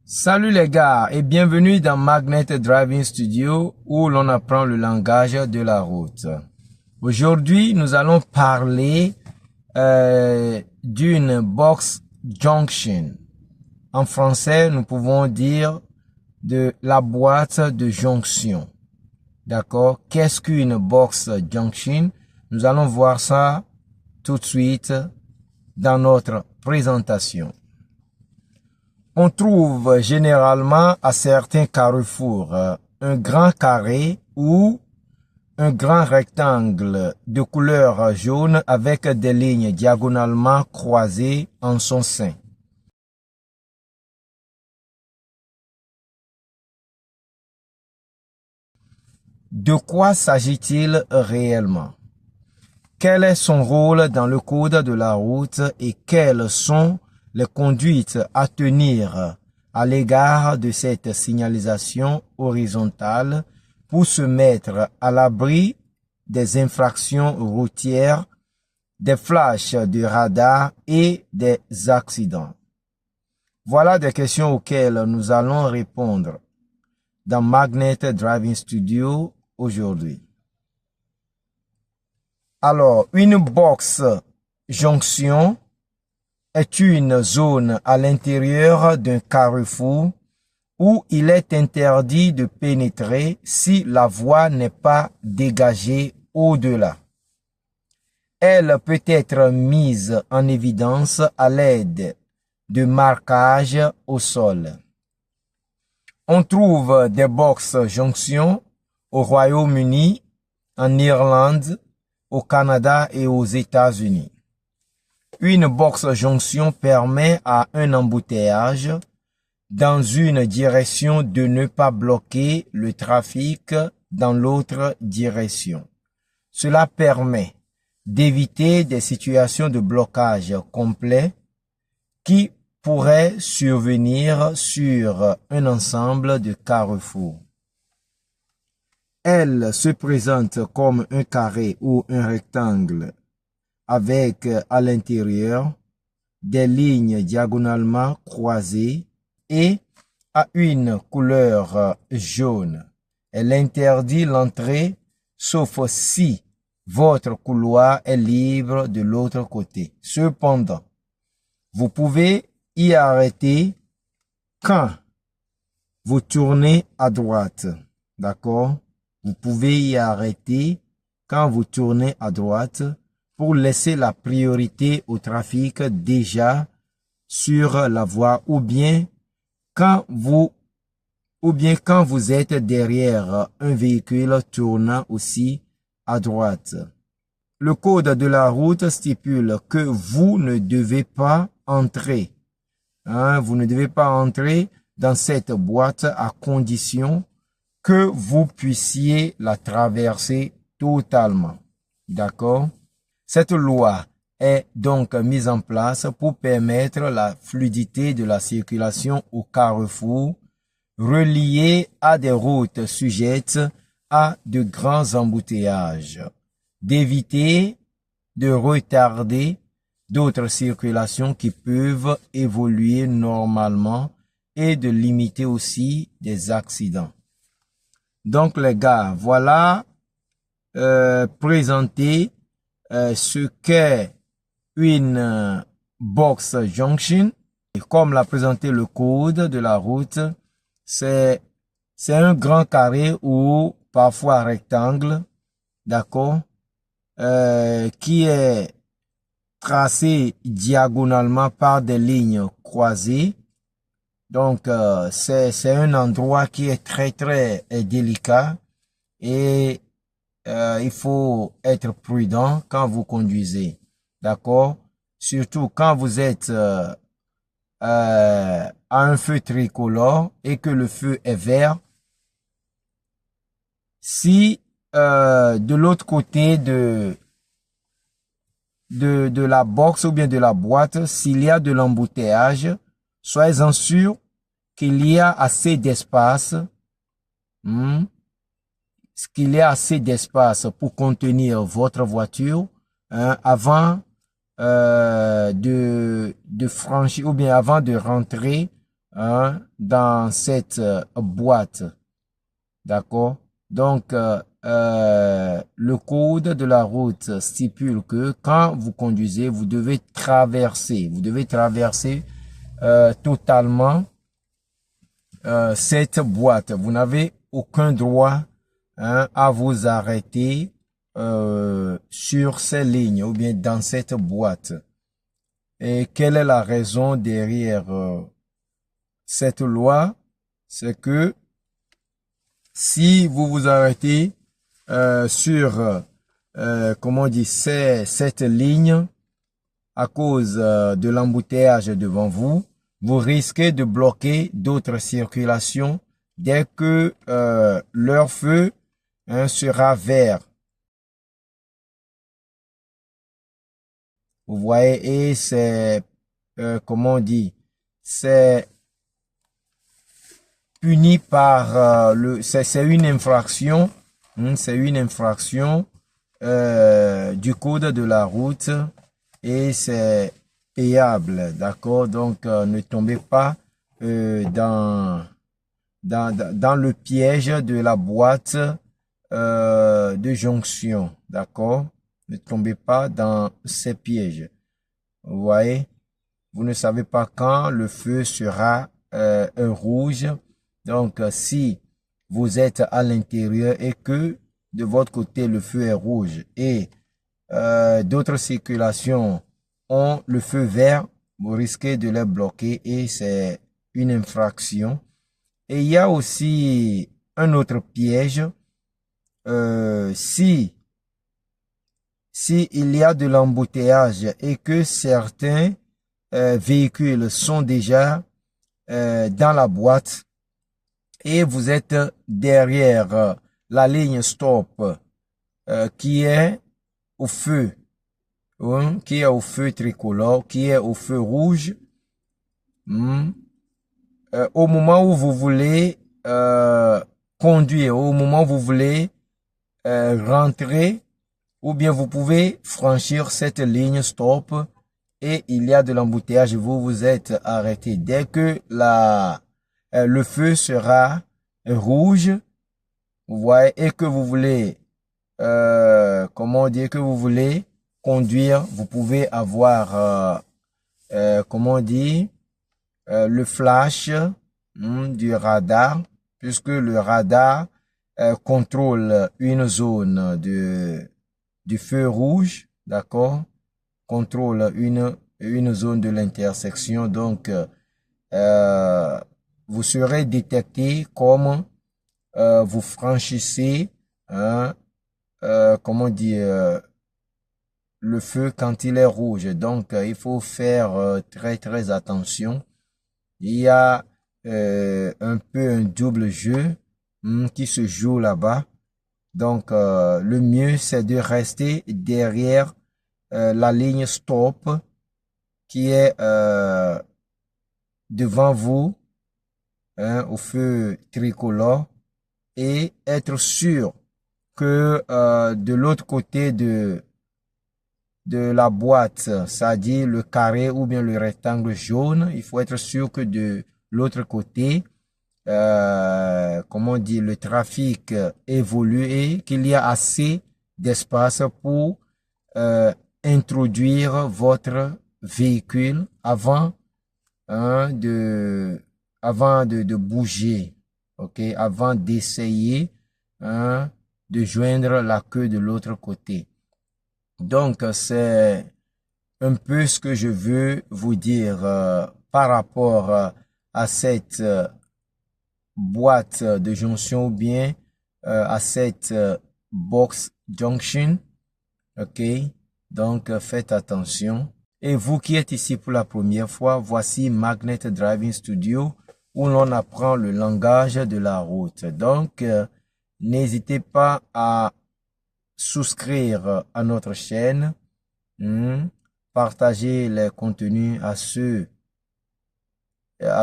Salut les gars et bienvenue dans Magnet Driving Studio où l'on apprend le langage de la route. Aujourd'hui, nous allons parler d'une box junction. En français, nous pouvons dire de la boîte de jonction. D'accord? Qu'est-ce qu'une box junction? Nous allons voir ça tout de suite dans notre présentation. On trouve généralement à certains carrefours un grand carré ou un grand rectangle de couleur jaune avec des lignes diagonalement croisées en son sein. De quoi s'agit-il réellement? Quel est son rôle dans le code de la route et quelles sont les conduites à tenir à l'égard de cette signalisation horizontale pour se mettre à l'abri des infractions routières, des flashs de radar et des accidents? Voilà des questions auxquelles nous allons répondre dans Magnet Driving Studio aujourd'hui. Alors, une box jonction est une zone à l'intérieur d'un carrefour où il est interdit de pénétrer si la voie n'est pas dégagée au-delà. Elle peut être mise en évidence à l'aide de marquages au sol. On trouve des box jonction au Royaume-Uni, en Irlande, au Canada et aux États-Unis. Une box jonction permet à un embouteillage dans une direction de ne pas bloquer le trafic dans l'autre direction. Cela permet d'éviter des situations de blocage complet qui pourraient survenir sur un ensemble de carrefours. Elle se présente comme un carré ou un rectangle avec à l'intérieur des lignes diagonalement croisées et à une couleur jaune. Elle interdit l'entrée sauf si votre couloir est libre de l'autre côté. Cependant, vous pouvez y arrêter quand vous tournez à droite. D'accord? Vous pouvez y arrêter quand vous tournez à droite pour laisser la priorité au trafic déjà sur la voie ou bien quand vous êtes derrière un véhicule tournant aussi à droite. Le code de la route stipule que vous ne devez pas entrer. Vous ne devez pas entrer dans cette boîte à condition que vous puissiez la traverser totalement. D'accord? Cette loi est donc mise en place pour permettre la fluidité de la circulation au carrefour relié à des routes sujettes à de grands embouteillages, d'éviter de retarder d'autres circulations qui peuvent évoluer normalement et de limiter aussi des accidents. Donc les gars, voilà présenter ce qu'est une box junction. Et comme l'a présenté le code de la route, c'est un grand carré ou parfois rectangle, d'accord, qui est tracé diagonalement par des lignes croisées. Donc, c'est un endroit qui est très délicat et il faut être prudent quand vous conduisez. D'accord? Surtout quand vous êtes à un feu tricolore et que le feu est vert. Si de l'autre côté de la box ou bien de la boîte, s'il y a de l'embouteillage, soyez-en sûr qu'il y a assez d'espace, qu'il y a assez d'espace pour contenir votre voiture avant de franchir ou bien avant de rentrer hein, dans cette boîte. D'accord? Donc, le code de la route stipule que quand vous conduisez, vous devez traverser. Vous devez traverser totalement cette boîte. Vous n'avez aucun droit, hein, à vous arrêter sur ces lignes ou bien dans cette boîte. Et quelle est la raison derrière cette loi? C'est que si vous vous arrêtez sur, comment on dit, cette ligne à cause de l'embouteillage devant vous, vous risquez de bloquer d'autres circulations dès que leur feu, hein, sera vert. Vous voyez, et c'est, comment on dit, c'est puni par c'est une infraction, c'est une infraction du code de la route et c'est payable, d'accord? Donc ne tombez pas dans le piège de la boîte de jonction, d'accord? Ne tombez pas dans ces pièges. Vous voyez, vous ne savez pas quand le feu sera un rouge. Donc, si vous êtes à l'intérieur et que de votre côté le feu est rouge et d'autres circulations ont le feu vert, vous risquez de les bloquer et c'est une infraction. Et il y a aussi un autre piège. Si il y a de l'embouteillage et que certains véhicules sont déjà dans la boîte et vous êtes derrière la ligne stop qui est au feu, hein, qui est au feu tricolore, qui est au feu rouge, au moment où vous voulez conduire, au moment où vous voulez rentrer, ou bien vous pouvez franchir cette ligne stop et il y a de l'embouteillage, vous vous êtes arrêté. Dès que le feu sera rouge, vous voyez, et que vous voulez, comment dire, que vous voulez conduire, vous pouvez avoir, comment dire, le flash du radar, puisque le radar contrôle une zone du feu rouge, d'accord, contrôle une zone de l'intersection, donc vous serez détecté comme vous franchissez, hein, comment dire, le feu quand il est rouge. Donc il faut faire très attention. Il y a un peu un double jeu qui se joue là-bas. Donc, le mieux, c'est de rester derrière la ligne stop qui est devant vous, hein, au feu tricolore et être sûr que de l'autre côté de la boîte, c'est-à-dire le carré ou bien le rectangle jaune, il faut être sûr que de l'autre côté, comment on dit, le trafic évolue et qu'il y a assez d'espace pour introduire votre véhicule avant, hein, de bouger, ok, avant d'essayer, hein, de joindre la queue de l'autre côté. Donc, c'est un peu ce que je veux vous dire par rapport à cette boîte de jonction ou bien à cette box junction. Ok, donc faites attention. Et vous qui êtes ici pour la première fois, voici Magnet Driving Studio où l'on apprend le langage de la route. Donc, n'hésitez pas à souscrire à notre chaîne, partager les contenus à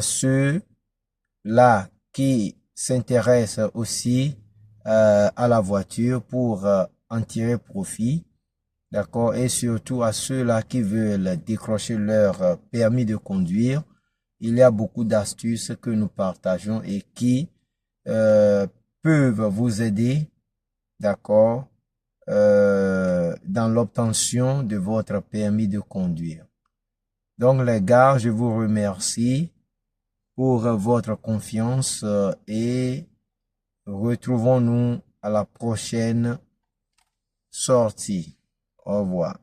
ceux-là qui s'intéressent aussi à la voiture pour en tirer profit, d'accord, et surtout à ceux-là qui veulent décrocher leur permis de conduire il y a beaucoup d'astuces que nous partageons et qui peuvent vous aider, d'accord, dans l'obtention de votre permis de conduire. Donc les gars, je vous remercie pour votre confiance et retrouvons-nous à la prochaine sortie. Au revoir.